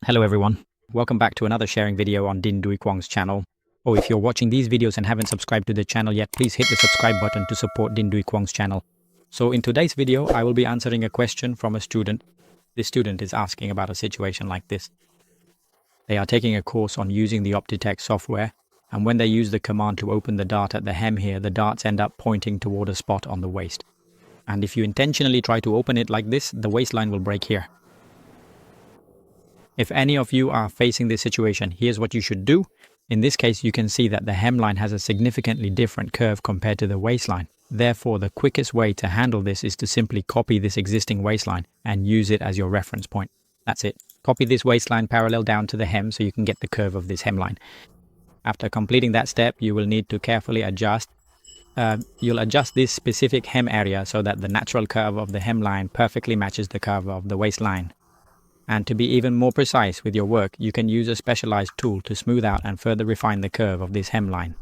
Hello everyone, welcome back to another sharing video on Dinh Duy Quang's channel. If you're watching these videos and haven't subscribed to the channel yet, please hit the subscribe button to support Dinh Duy Quang's channel. So in today's video, I will be answering a question from a student. This student is asking about a situation like this. They are taking a course on using the Optitec software, and when they use the command to open the dart at the hem here, the darts end up pointing toward a spot on the waist. And if you intentionally try to open it like this, the waistline will break here. If any of you are facing this situation, here's what you should do. In this case, you can see that the hemline has a significantly different curve compared to the waistline. Therefore, the quickest way to handle this is to simply copy this existing waistline and use it as your reference point. That's it. Copy this waistline parallel down to the hem so you can get the curve of this hemline. After completing that step, you will need to carefully adjust. You'll adjust this specific hem area so that the natural curve of the hemline perfectly matches the curve of the waistline. And to be even more precise with your work, you can use a specialized tool to smooth out and further refine the curve of this hemline.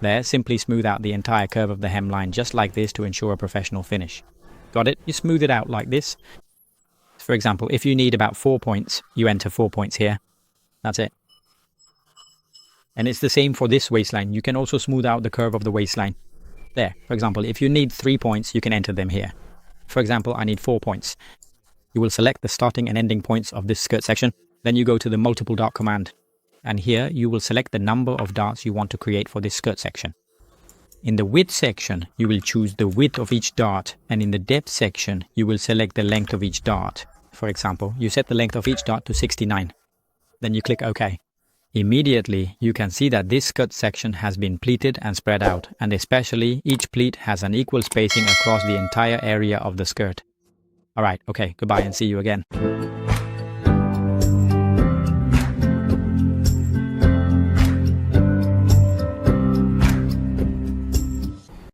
There, simply smooth out the entire curve of the hemline just like this to ensure a professional finish. Got it? You smooth it out like this. For example, if you need about 4 points, you enter 4 points here. That's it. And it's the same for this waistline. You can also smooth out the curve of the waistline. There, for example, if you need 3 points, you can enter them here. For example, I need 4 points. You will select the starting and ending points of this skirt section. Then you go to the multiple dart command. And here you will select the number of darts you want to create for this skirt section. In the width section, you will choose the width of each dart. And in the depth section, you will select the length of each dart. For example, you set the length of each dart to 69. Then you click OK. Immediately, you can see that this skirt section has been pleated and spread out. And especially, each pleat has an equal spacing across the entire area of the skirt. Alright, okay, goodbye and see you again.